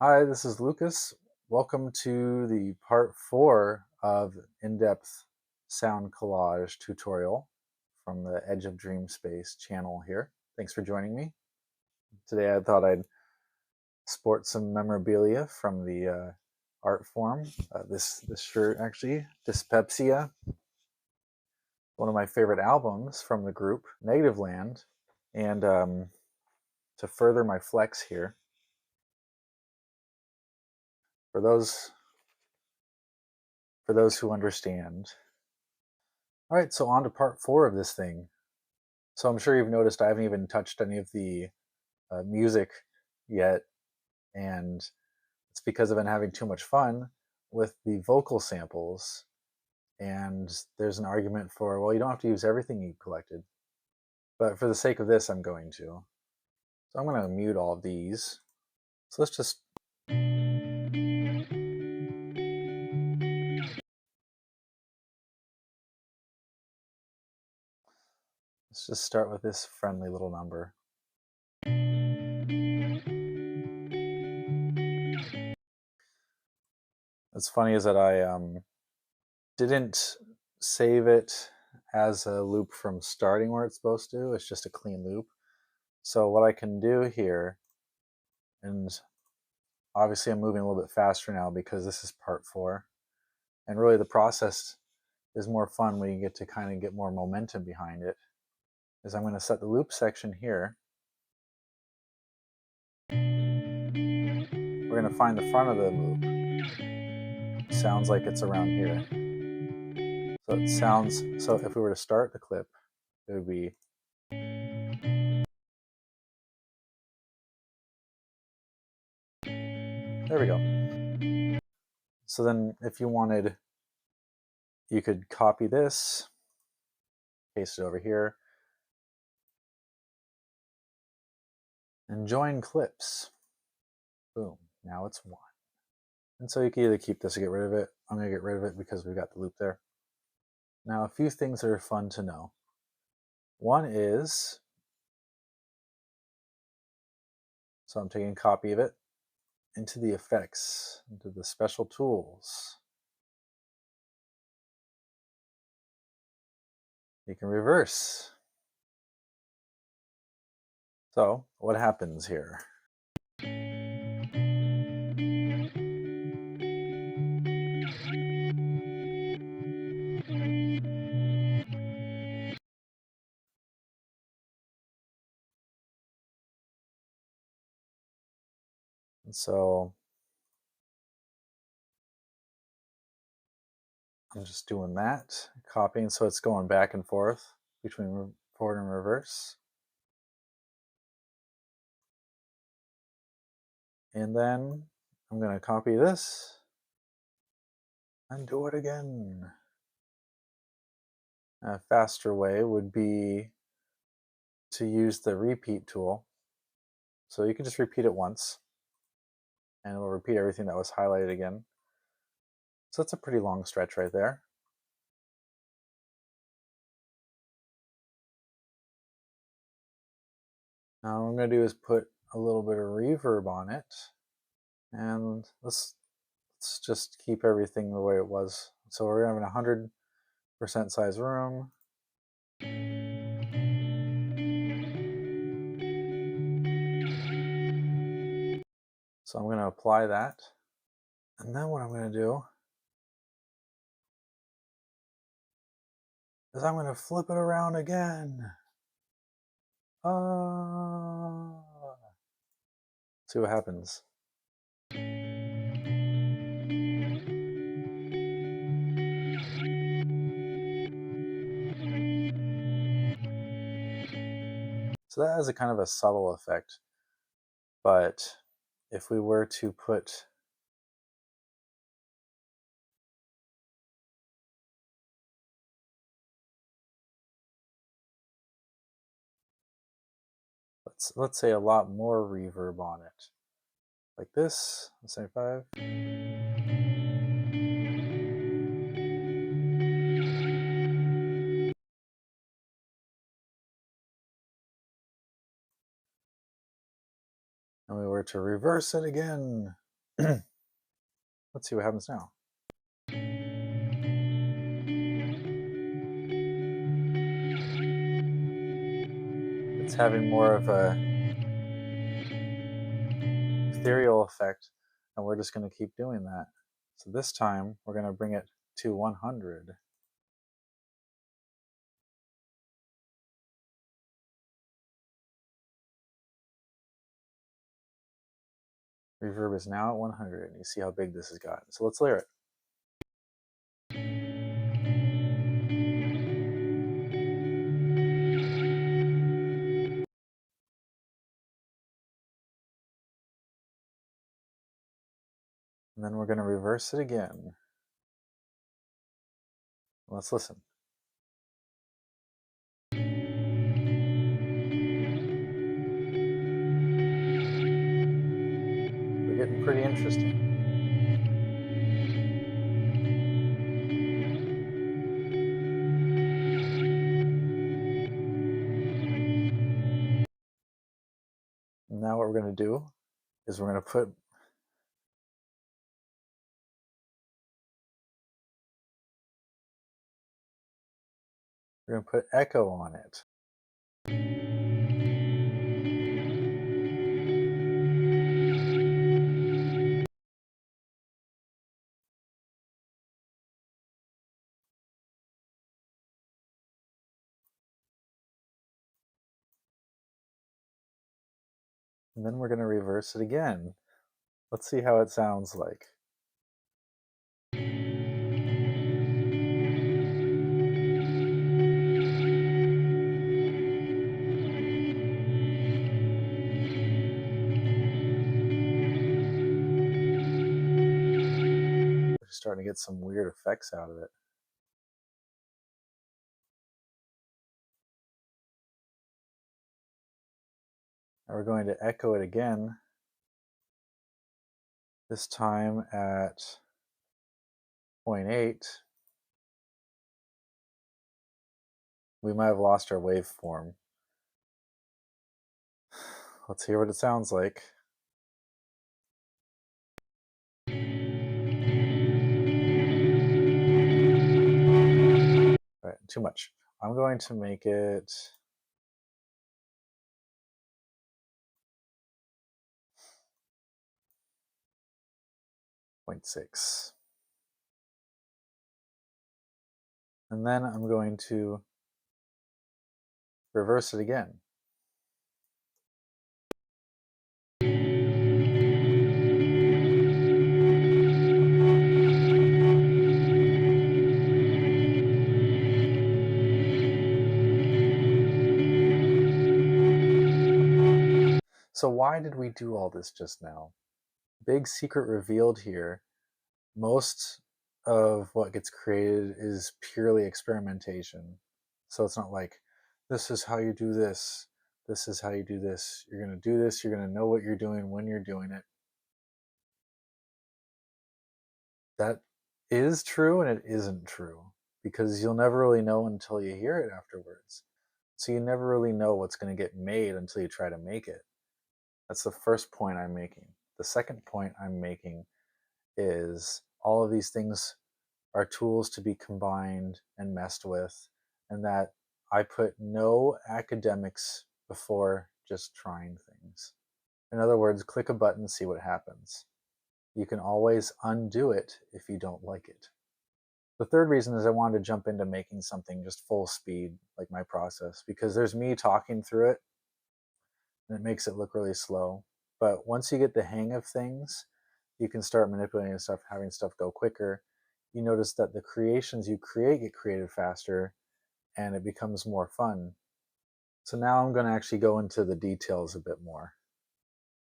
Hi, this is Lucas. Welcome to the part 4 of in-depth sound collage tutorial from the Edge of Dream Space channel here. Thanks for joining me. Today I thought I'd sport some memorabilia from the art form. This shirt actually, Dyspepsia, one of my favorite albums from the group, Negative Land. And to further my flex here, for those who understand. All right, so on to part 4 of this thing. So I'm sure you've noticed I haven't even touched any of the music yet, and it's because I've been having too much fun with the vocal samples. And there's an argument for, well, you don't have to use everything you collected, but for the sake of this, I'm going to. So I'm going to mute all of these. So let's just start with this friendly little number. What's funny is that I didn't save it as a loop from starting where it's supposed to. It's just a clean loop. So what I can do here, and obviously I'm moving a little bit faster now because this is part 4, and really the process is more fun when you get to kind of get more momentum behind it, is I'm going to set the loop section here. We're going to find the front of the loop. Sounds like it's around here. So if we were to start the clip, it would be, there we go. So then if you wanted, you could copy this, paste it over here, and join clips. Boom, now it's 1. And so you can either keep this or get rid of it. I'm going to get rid of it because we've got the loop there. Now, a few things that are fun to know. One is, so I'm taking a copy of it into the effects, into the special tools. You can reverse. So what happens here? And so I'm just doing that, copying, so it's going back and forth between forward and reverse. And then I'm going to copy this and do it again. A faster way would be to use the repeat tool. So you can just repeat it once, and it will repeat everything that was highlighted again. So that's a pretty long stretch right there. Now what I'm going to do is put a little bit of reverb on it, and let's just keep everything the way it was. So we're having 100% size room. So I'm going to apply that, and then what I'm going to do is I'm going to flip it around again. See what happens. So that has a kind of a subtle effect, but if we were to put let's say a lot more reverb on it, like this, 75. And we were to reverse it again. Let's see what happens now. It's having more of a ethereal effect, and we're just going to keep doing that. So this time we're going to bring it to 100. Reverb is now at 100, and you see how big this has gotten. So let's layer it. And then we're going to reverse it again. Let's listen. We're getting pretty interesting. Now what we're going to do is we're going to put echo on it. And then we're going to reverse it again. Let's see how it sounds like. We're starting to get some weird effects out of it. Now we're going to echo it again, this time at 0.8. We might have lost our waveform. Let's hear what it sounds like. All right, too much. I'm going to make it 0.6. And then I'm going to reverse it again. So why did we do all this just now? Big secret revealed here. Most of what gets created is purely experimentation. So it's not like, this is how you do this, this is how you do this, you're going to do this, you're going to know what you're doing when you're doing it. That is true and it isn't true, because you'll never really know until you hear it afterwards. So you never really know what's going to get made until you try to make it. That's the first point I'm making. The second point I'm making is all of these things are tools to be combined and messed with, and that I put no academics before just trying things. In other words, click a button, see what happens. You can always undo it if you don't like it. The third reason is I wanted to jump into making something just full speed, like my process, because there's me talking through it, and it makes it look really slow. But once you get the hang of things, you can start manipulating stuff, having stuff go quicker. You notice that the creations you create get created faster, and it becomes more fun. So now I'm going to actually go into the details a bit more.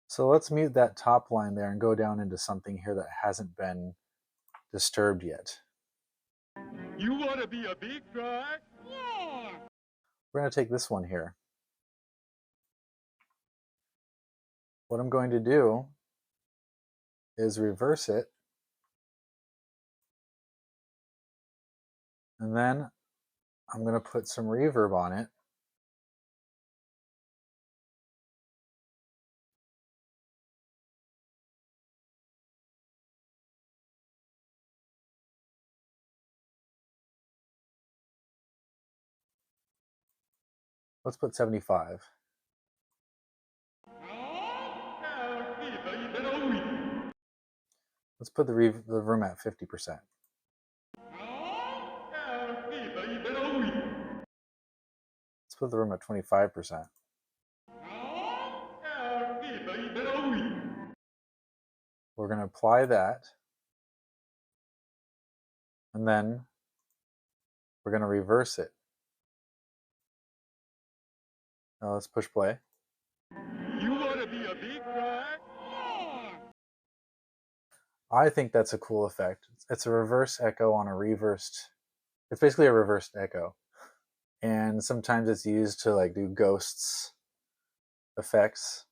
So let's mute that top line there and go down into something here that hasn't been disturbed yet. You want to be a big guy? Yeah. We're going to take this one here. What I'm going to do is reverse it, and then I'm going to put some reverb on it. Let's put 75. Let's put the room at 50%. Let's put the room at 25%. We're going to apply that, and then we're going to reverse it. Now let's push play. You want to be a big guy? I think that's a cool effect. It's a reverse echo on a reversed, it's basically a reversed echo. And sometimes it's used to like do ghosts effects.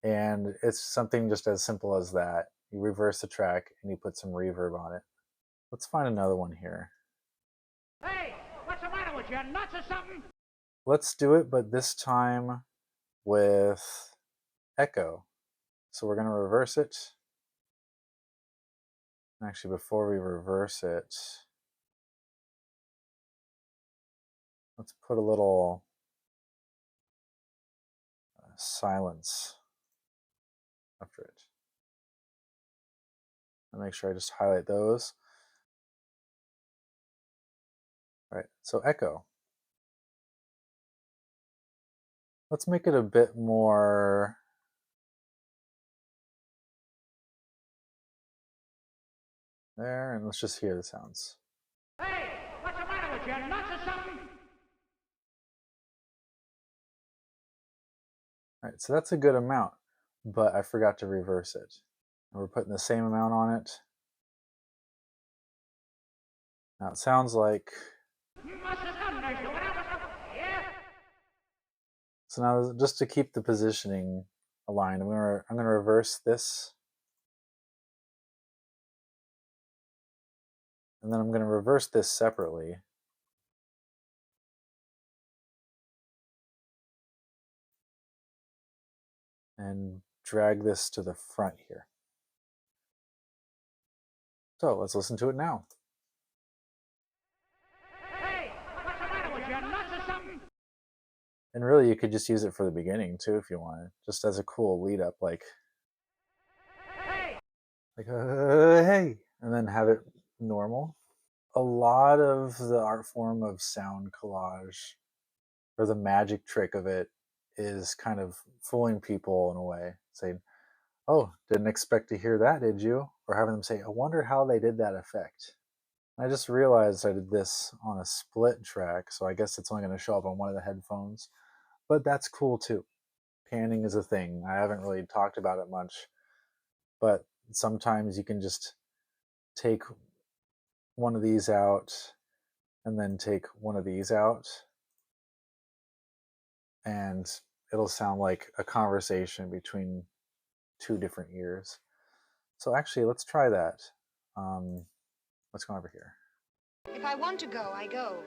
And it's something just as simple as that. You reverse the track and you put some reverb on it. Let's find another one here. Hey, what's the matter with you? Nuts or something? Let's do it, but this time with echo. So we're going to reverse it. Actually, before we reverse it, let's put a little silence after it. I'll make sure I just highlight those. All right, so echo. Let's make it a bit more there, and let's just hear the sounds. Hey, what's the matter with you? Nuts or something? All right, so that's a good amount, but I forgot to reverse it. And we're putting the same amount on it. Now it sounds like, so now just to keep the positioning aligned, I'm gonna reverse this. And then I'm gonna reverse this separately. And drag this to the front here. So let's listen to it now. Hey, what's the matter with you? Nuts or something? And really, you could just use it for the beginning too if you wanted, just as a cool lead up, like hey, and then have it normal. A lot of the art form of sound collage, or the magic trick of it, is kind of fooling people in a way, saying, "Oh, didn't expect to hear that, did you?" Or having them say, "I wonder how they did that effect." I just realized I did this on a split track, so I guess it's only going to show up on one of the headphones. But that's cool too. Panning is a thing. I haven't really talked about it much, but sometimes you can just take one of these out and then take one of these out, and it'll sound like a conversation between two different ears. So actually, let's try that. Let's go over here. If I want to go, I go.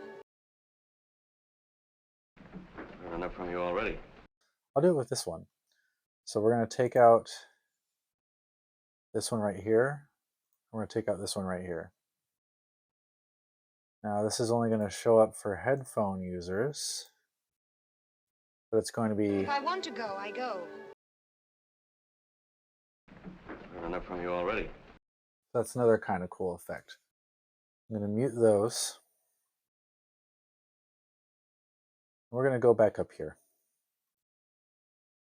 Enough from you already. I'll do it with this one. So we're going to take out this one right here. We're going to take out this one right here. Now this is only going to show up for headphone users, but it's going to be... If I want to go, I go. Enough from you already. That's another kind of cool effect. I'm going to mute those. We're going to go back up here.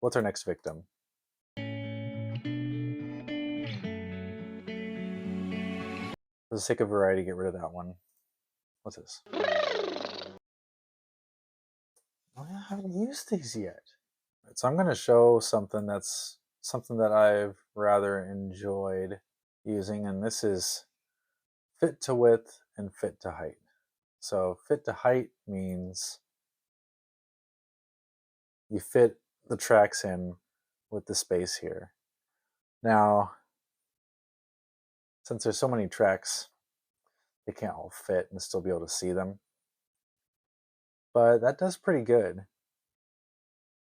What's our next victim? For the sake of variety, get rid of that one. What's this? Oh, I haven't used these yet. So I'm going to show something that I've rather enjoyed using, and this is fit to width and fit to height. So fit to height means you fit the tracks in with the space here. Now, since there's so many tracks, they can't all fit and still be able to see them. But that does pretty good.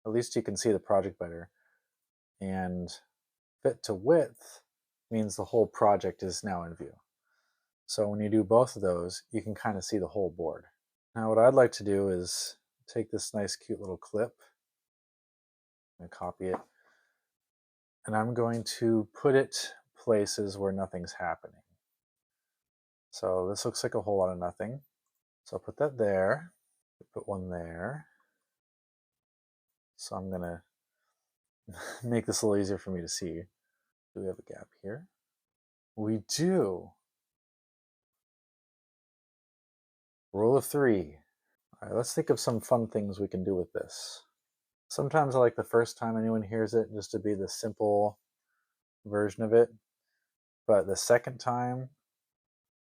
At least you can see the project better. And fit to width means the whole project is now in view. So when you do both of those, you can kind of see the whole board. Now what I'd like to do is take this nice cute little clip and copy it, and I'm going to put it places where nothing's happening. So this looks like a whole lot of nothing. So I'll put that there, put one there. So I'm gonna make this a little easier for me to see. Do we have a gap here? We do. Rule of 3. All right, let's think of some fun things we can do with this. Sometimes I like the first time anyone hears it just to be the simple version of it. But the second time,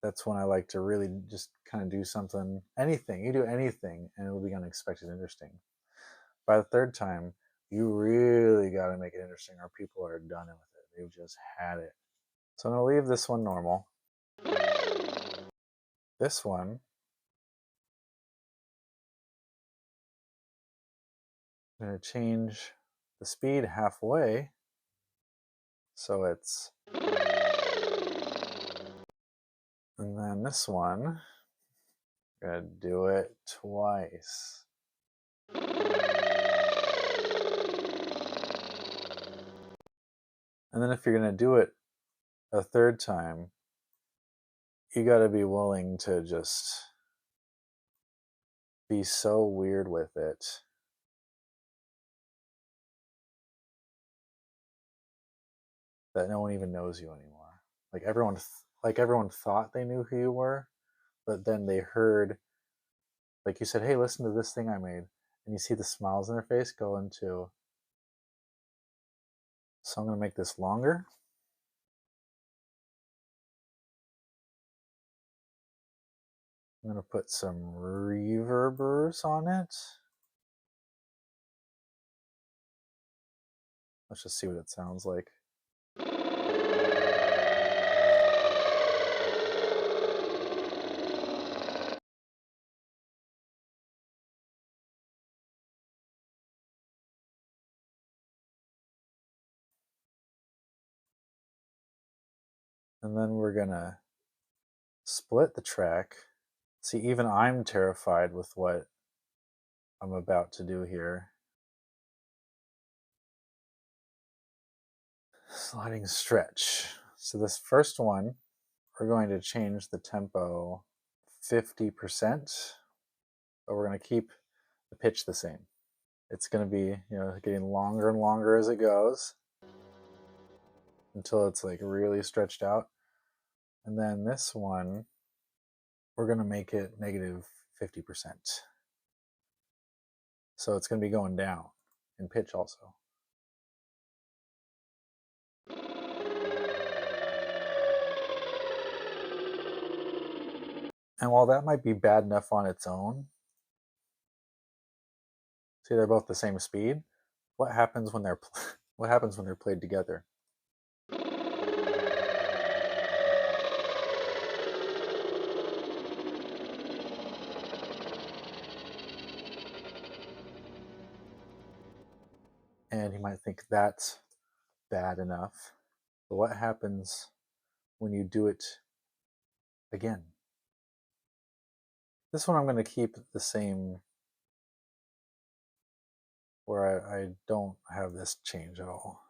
that's when I like to really just kind of do something, anything. You do anything and it'll be unexpected and interesting. By the third time, you really got to make it interesting or people are done with it. They've just had it. So I'm going to leave this one normal. This one, I'm going to change the speed halfway. So it's, and then this one, I'm going to do it twice. And then if you're going to do it a third time, you got to be willing to just be so weird with it that no one even knows you anymore. Like everyone thought they knew who you were, but then they heard, like you said, hey, listen to this thing I made, and you see the smiles on their face go into. So I'm going to make this longer. I'm going to put some reverbers on it. Let's just see what it sounds like. And then we're going to split the track. See, even I'm terrified with what I'm about to do here. Sliding stretch. So this first one, we're going to change the tempo 50%, but we're going to keep the pitch the same. It's going to be, getting longer and longer as it goes until it's like really stretched out. And then this one, we're going to make it negative 50%. So it's going to be going down in pitch also. And while that might be bad enough on its own, see, they're both the same speed. What happens when they're played together? And you might think that's bad enough. But what happens when you do it again? This one I'm going to keep the same, where I don't have this change at all.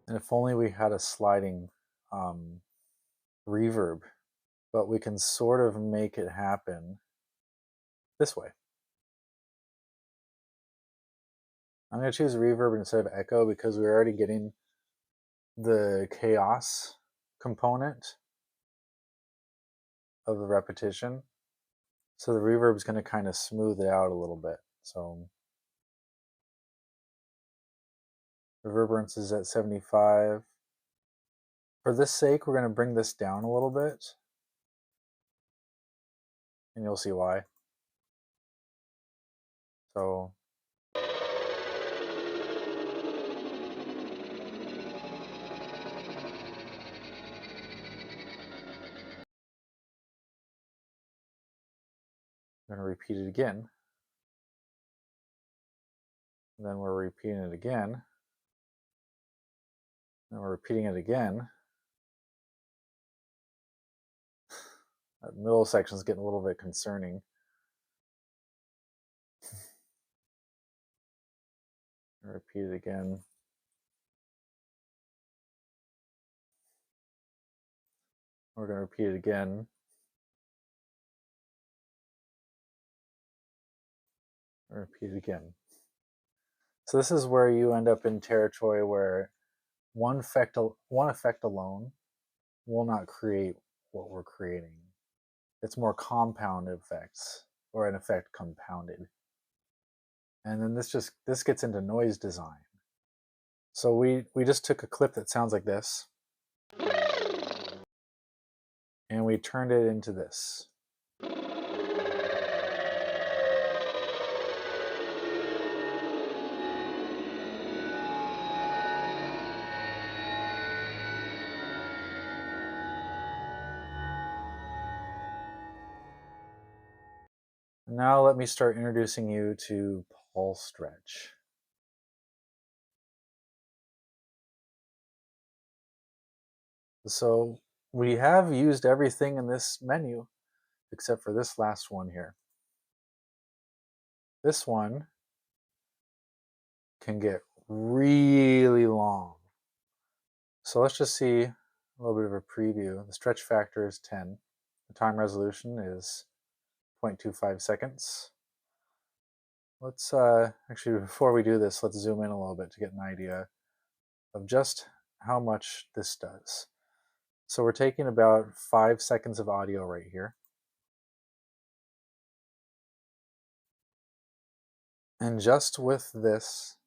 And if only we had a sliding reverb, but we can sort of make it happen this way. I'm going to choose reverb instead of echo because we're already getting the chaos component of the repetition. So the reverb is going to kind of smooth it out a little bit. So reverberance is at 75. For this sake, we're going to bring this down a little bit. And you'll see why. So We're going to repeat it again. And then we're repeating it again. And we're repeating it again. That middle section is getting a little bit concerning. Repeat it again. We're going to repeat it again. Repeat it again. So this is where you end up in territory where one effect alone will not create what we're creating. It's more compound effects, or an effect compounded. And then this gets into noise design. So we just took a clip that sounds like this, and we turned it into this. Now let me start introducing you to paulstretch. So we have used everything in this menu except for this last one here. This one can get really long. So let's just see a little bit of a preview. The stretch factor is 10. The time resolution is 0.25 seconds. Let's actually, before we do this, let's zoom in a little bit to get an idea of just how much this does. So we're taking about 5 seconds of audio right here. And just with this,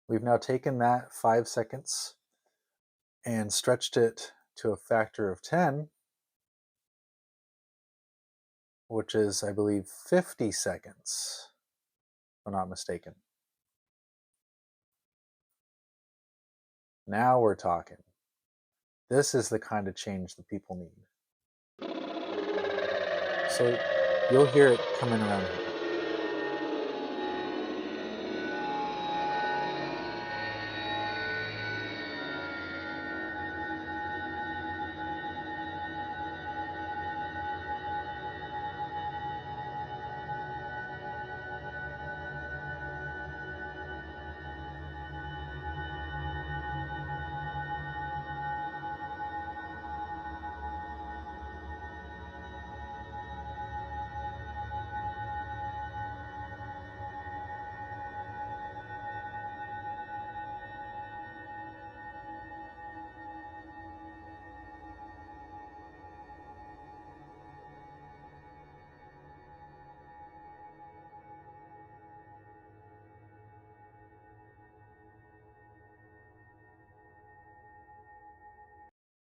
we've now taken that 5 seconds and stretched it to a factor of 10, which is, I believe, 50 seconds, if I'm not mistaken. Now we're talking. This is the kind of change that people need. So you'll hear it coming around here.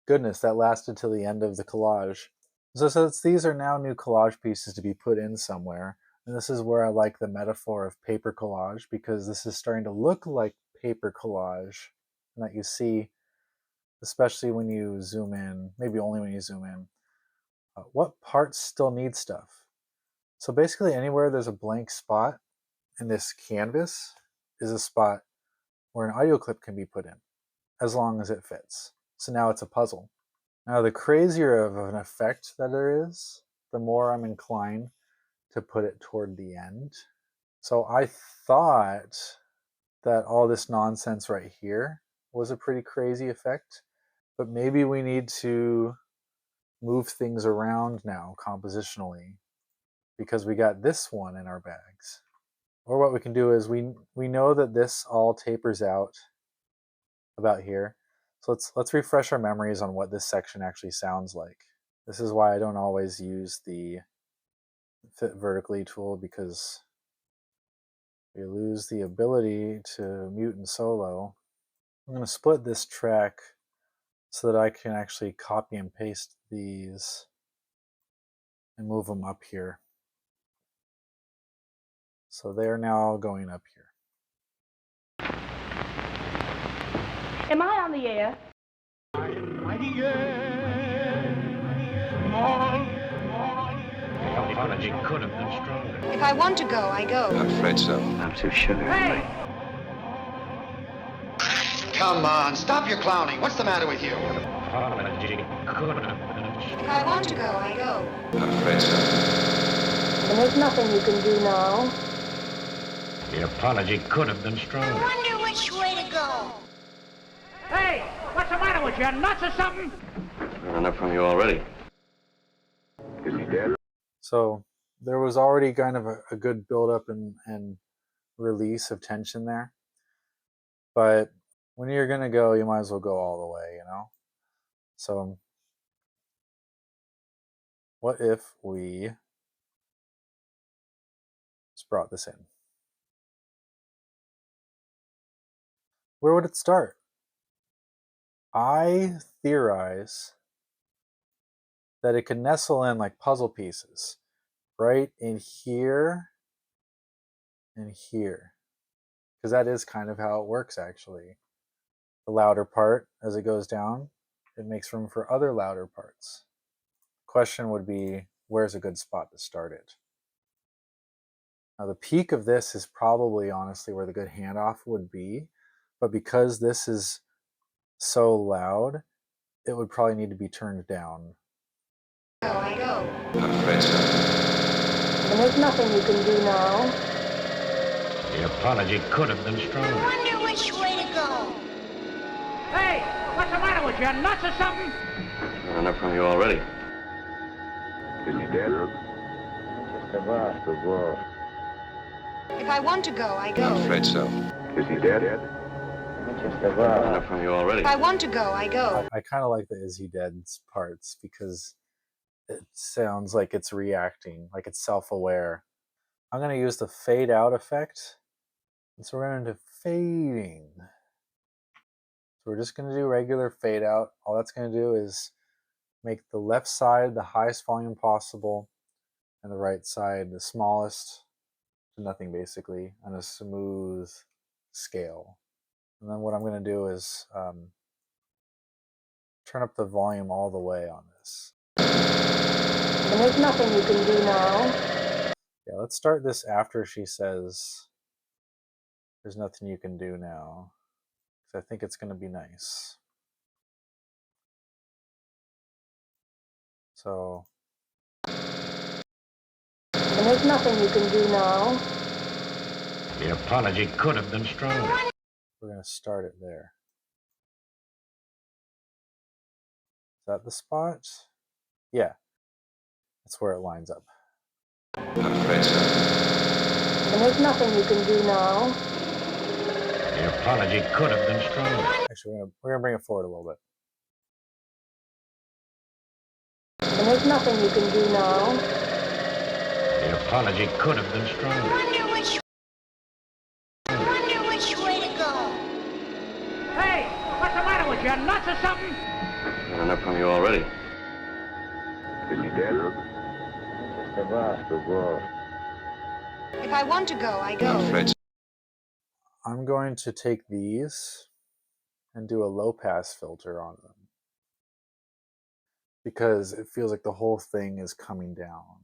Goodness, that lasted till the end of the collage. So since these are now new collage pieces to be put in somewhere, and this is where I like the metaphor of paper collage, because this is starting to look like paper collage, and that you see, especially when you zoom in, maybe only when you zoom in, what parts still need stuff. So basically anywhere there's a blank spot in this canvas is a spot where an audio clip can be put in, as long as it fits. So now it's a puzzle. Now the crazier of an effect that there is, the more I'm inclined to put it toward the end. So I thought that all this nonsense right here was a pretty crazy effect, but maybe we need to move things around now compositionally because we got this one in our bags. Or what we can do is we know that this all tapers out about here. So let's refresh our memories on what this section actually sounds like. This is why I don't always use the fit vertically tool, because we lose the ability to mute and solo. I'm going to split this track so that I can actually copy and paste these and move them up here. So they're now going up here. Am I on the air? I'm mighty, yeah, small apology could have been stronger. If I want to go, I go. I'm afraid so. I'm too sure. Hey! Come on, stop your clowning. What's the matter with you? Apology could have been If I want to go, I go. I'm afraid so. And there's nothing you can do now. The apology could have been stronger. Wonder which way to go. Hey! What's the matter with you? Nuts or something? Heard enough from you already. Is he dead? So there was already kind of a good buildup and release of tension there. But when you're going to go, you might as well go all the way, you know? So what if we just brought this in? Where would it start? I theorize that it could nestle in like puzzle pieces, right in here and here. Because that is kind of how it works, actually. The louder part, as it goes down, it makes room for other louder parts. The question would be, where's a good spot to start it? Now, the peak of this is probably, honestly, where the good handoff would be. But because this is so loud, it would probably need to be turned down. Go, I go. I'm afraid so. And there's nothing you can do now. The apology could have been stronger. Wonder which way to go. Hey! What's the matter with you? Nuts or something? Heard enough from you already. Is he dead? If I want to go, I go. I'm afraid so. Is he dead? Heard enough from you already. If I want to go, I go. I kind of like the is he dead parts because it sounds like it's reacting, like it's self-aware. I'm going to use the fade out effect. And so we're going to do fading. So we're just going to do regular fade out. All that's going to do is make the left side the highest volume possible and the right side the smallest to nothing, basically, on a smooth scale. And then what I'm going to do is turn up the volume all the way on this. And there's nothing you can do now. Yeah, let's start this after she says there's nothing you can do now, because I think it's going to be nice. So And there's nothing you can do now. The apology could have been stronger. we're going to start it there. Is that the spot? Yeah, that's where it lines up. I'm afraid so. And there's nothing you can do now. The apology could have been stronger. Actually, we're gonna bring it forward a little bit. And there's nothing you can do now. The apology could have been stronger. Wonder which way to go. Hey! What's the matter with you? Nuts or something? Heard enough from you already. Is he dead? If I want to go, I I'm go. afraid so. I'm going to take these and do a low pass filter on them because it feels like the whole thing is coming down.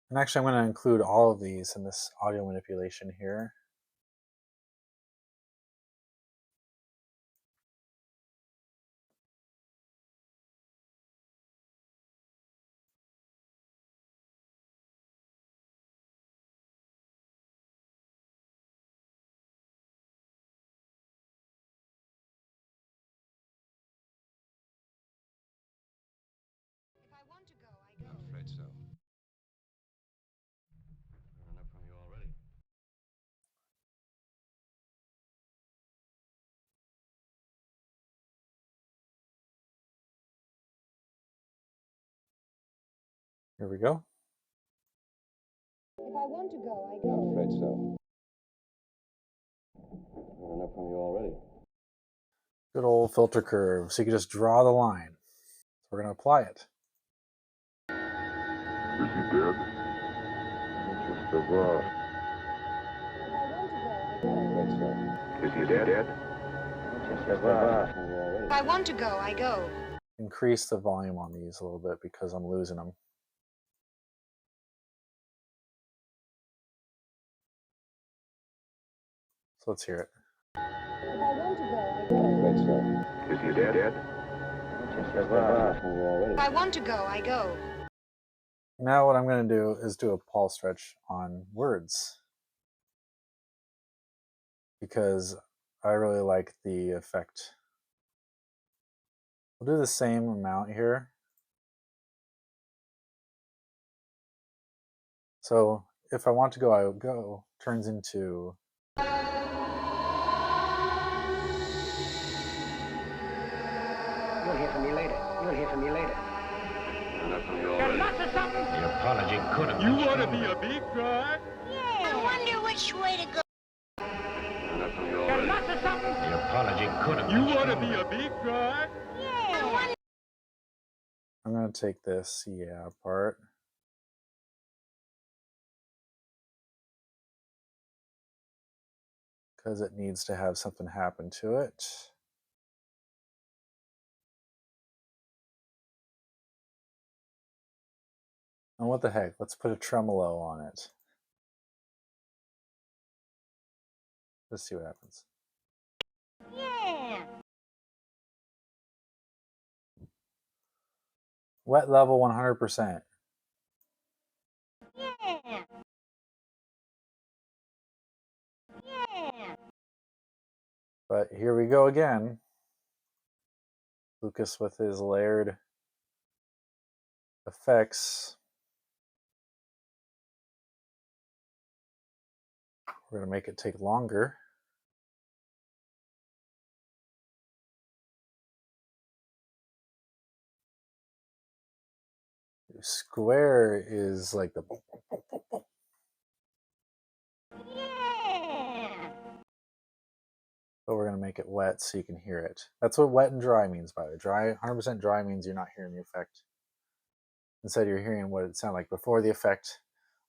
And actually, I'm going to include all of these in this audio manipulation here. If I want to go, I go. I'm afraid so. Heard enough from you already. Here we go. If I want to go, I go. I'm afraid so. Heard enough from you already. Good old filter curve. So you can just draw the line. We're going to apply it. Is he dead? Is he dead? If I want to go, I go. Increase the volume on these a little bit because I'm losing them. So let's hear it. If I want to go, I go. Is he dead? If I want to go, I go. Now what I'm going to do is do a Paul stretch on words, because I really like the effect. We'll do the same amount here. So if I want to go, I will go turns into You'll hear from me later. You'll hear from me later. Enough from you Got already. lots of something. The apology could have You been want to be stronger. a big guy? I wonder which way to go. Enough from you Got already. lots of something. The apology could have You been want to be stronger. a big guy? I'm going to take this yeah part. Because it needs to have something happen to it. And what the heck, let's put a tremolo on it. Let's see what happens. Yeah. Wet level 100%. Yeah. Yeah. But here we go again. Lucas with his layered effects. We're going to make it take longer. Square is like the Yeah. but we're going to make it wet so you can hear it. That's what wet and dry means, by the way. Dry, 100% dry means you're not hearing the effect. Instead, you're hearing what it sounded like before the effect.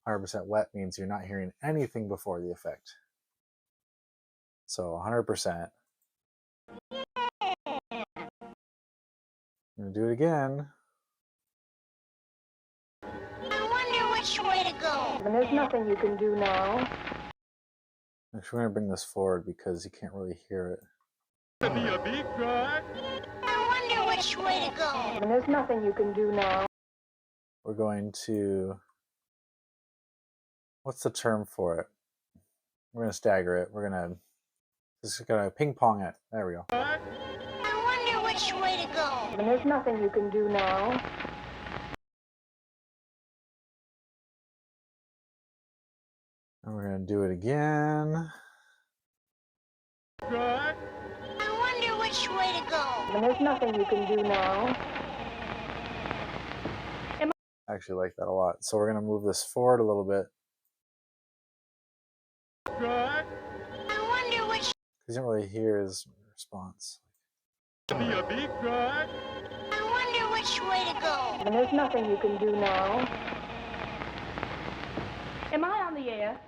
100% wet means you're not hearing anything before the effect. So 100%. I'm going to do it again. I wonder which way to go. And there's nothing you can do now. Actually, we're going to bring this forward because you can't really hear it. To be a big guy? I wonder which way to go. And there's nothing you can do now. We're going to, what's the term for it? We're going to stagger it. We're going to, just going to ping pong it. There we go. I wonder which way to go. And there's nothing you can do now. And we're going to do it again. Guy? I wonder which way to go. And there's nothing you can do now. I actually like that a lot. So we're going to move this forward a little bit. Guy? I wonder which. Because you don't really hear his response. To be a big guy? I wonder which way to go. And there's nothing you can do now. Am I on the air?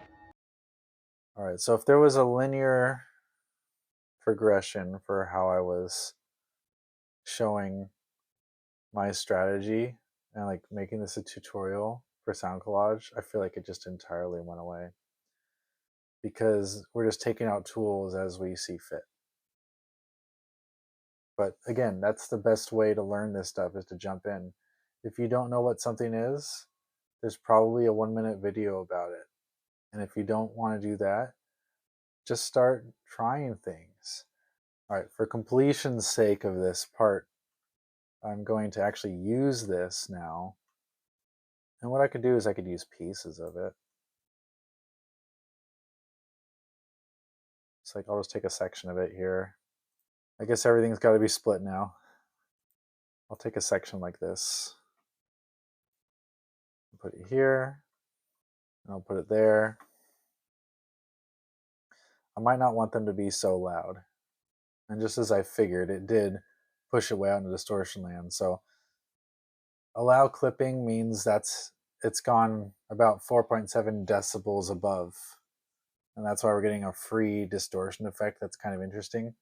All right, so if there was a linear progression for how I was showing my strategy and like making this a tutorial for sound collage, I feel like it just entirely went away because we're just taking out tools as we see fit. But again, that's the best way to learn this stuff, is to jump in. If you don't know what something is, there's probably a 1-minute video about it. And if you don't want to do that, just start trying things. All right, for completion's sake of this part, I'm going to actually use this now. And what I could do is I could use pieces of it. It's like I'll just take a section of it here. I guess everything's got to be split now. I'll take a section like this. Put it here. And I'll put it there. I might not want them to be so loud. And just as I figured, it did push it way out into distortion land. So allow clipping means it's gone about 4.7 decibels above. And that's why we're getting a free distortion effect that's kind of interesting.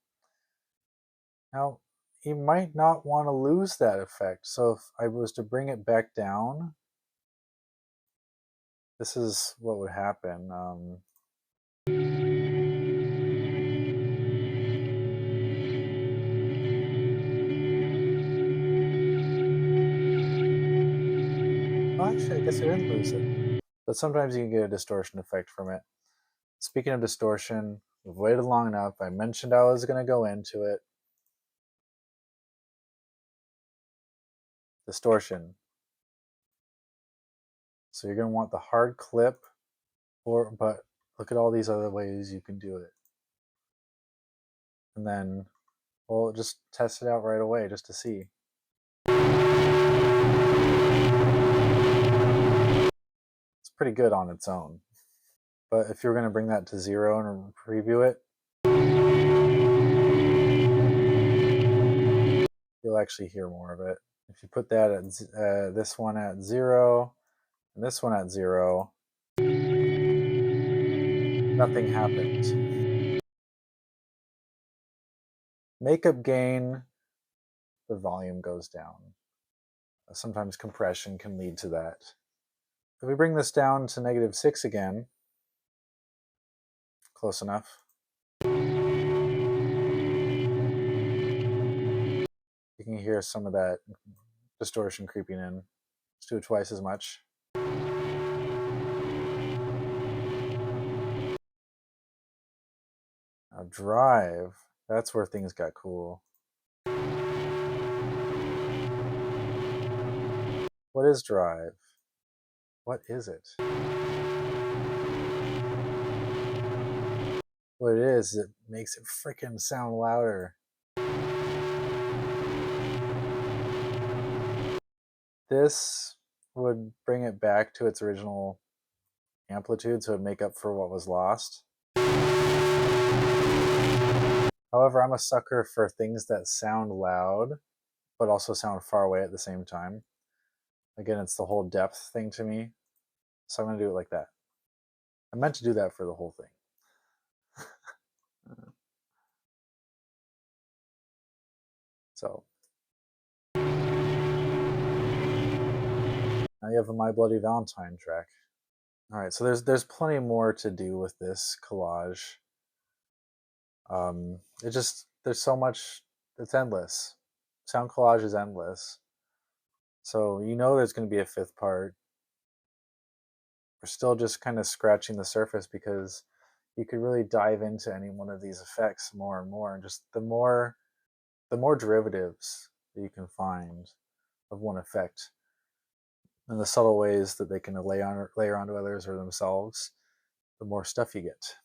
Now, you might not want to lose that effect. So if I was to bring it back down, this is what would happen. actually, I guess I didn't lose it. But sometimes you can get a distortion effect from it. Speaking of distortion, we've waited long enough. I mentioned I was going to go into it. Distortion. So you're going to want the hard clip, but look at all these other ways you can do it. And then we'll just test it out right away just to see. It's pretty good on its own. But if you're going to bring that to 0 and preview it, you'll actually hear more of it. If you put that at this one at 0 and this one at 0, nothing happens. Makeup gain, the volume goes down. Sometimes compression can lead to that. If we bring this down to -6 again, close enough, you can hear some of that distortion creeping in. Let's do it twice as much. Now drive, that's where things got cool. What is drive? What is it? What it is, it makes it freaking sound louder. This would bring it back to its original amplitude, so it would make up for what was lost. However, I'm a sucker for things that sound loud, but also sound far away at the same time. Again, it's the whole depth thing to me, so I'm going to do it like that. I meant to do that for the whole thing. So now you have a My Bloody Valentine track. All right, so there's plenty more to do with this collage. There's so much, it's endless. Sound collage is endless. So you know there's going to be a 5th part. We're still just kind of scratching the surface because you could really dive into any one of these effects more and more, and just the more derivatives that you can find of one effect and the subtle ways that they can layer onto others or themselves, the more stuff you get.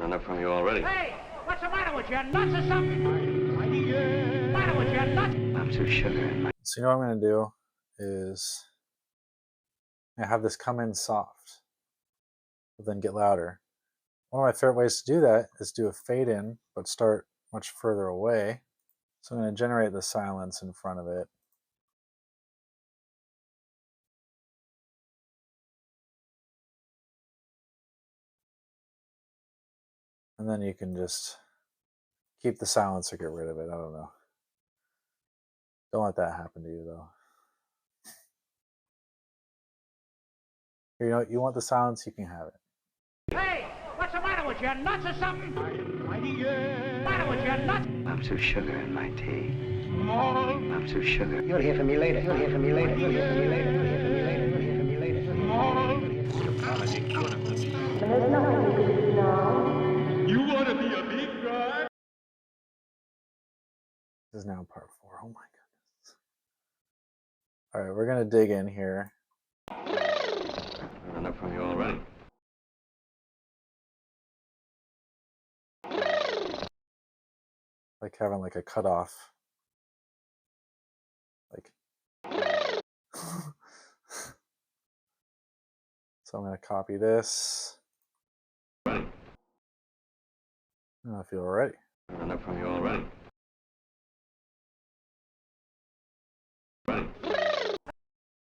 Enough from you already. Hey, what's the matter with you? Nuts or something? What's the matter with you? Nuts? I'm some sugar in my... So you know what I'm going to do is I have this come in soft, but then get louder. One of my favorite ways to do that is do a fade in, but start much further away. So I'm going to generate the silence in front of it. And then you can just keep the silence or get rid of it. I don't know. Don't let that happen to you, though. You know, you want the silence, you can have it. Hey, what's the matter with you? Nuts or something? What's the matter with you? Nuts? I'm some sugar in my tea. I'm some sugar. You'll hear from me later. You'll hear from me later. You'll hear from me later. You'll hear from me later. You'll hear from me later. The prodigy could have been strong. There's nothing you can do now. You want to be a big guy? This is now part 4. Oh my goodness. All right, we're going to dig in here. Enough from you already. Like having like a cutoff. Like. So I'm going to copy this. I don't know if you're ready. Enough from you already.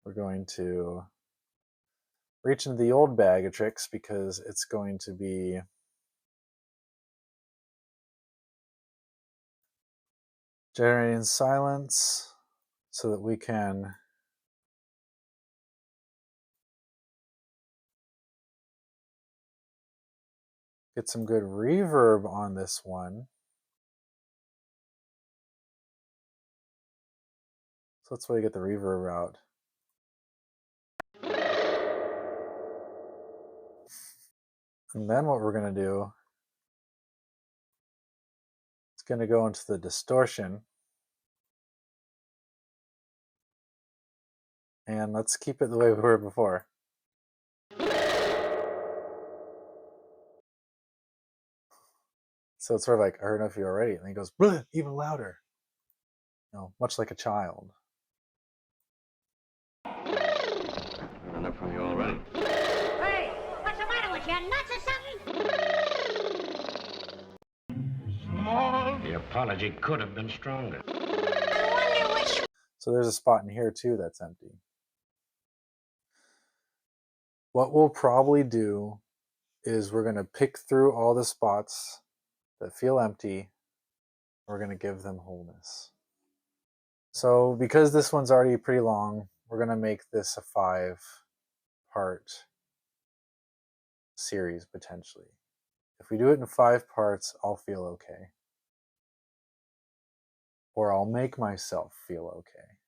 We're going to reach into the old bag of tricks because it's going to be generating silence so that we can get some good reverb on this one. So that's why you get the reverb out. And then what we're going to do is going to go into the distortion. And let's keep it the way we were before. So it's sort of like, I heard enough of you already. And then he goes, even louder. You know, much like a child. Enough from you already. Hey, what's the matter with you? Nuts or something? Small. The apology could have been stronger. I wonder which. So there's a spot in here too that's empty. What we'll probably do is we're going to pick through all the spots that feel empty. We're going to give them wholeness. So because this one's already pretty long, we're going to make this a 5-part series potentially. If we do it in 5 parts, I'll feel okay. Or I'll make myself feel okay.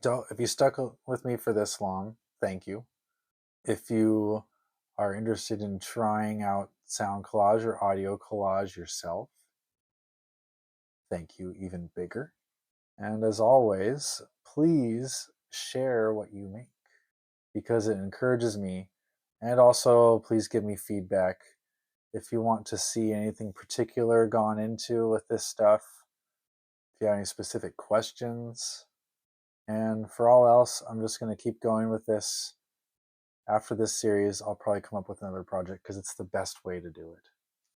So if you stuck with me for this long, thank you. If you are interested in trying out sound collage or audio collage yourself, thank you even bigger. And as always, please share what you make because it encourages me. And also, please give me feedback if you want to see anything particular gone into with this stuff, if you have any specific questions. And for all else, I'm just going to keep going with this. After this series, I'll probably come up with another project because it's the best way to do it.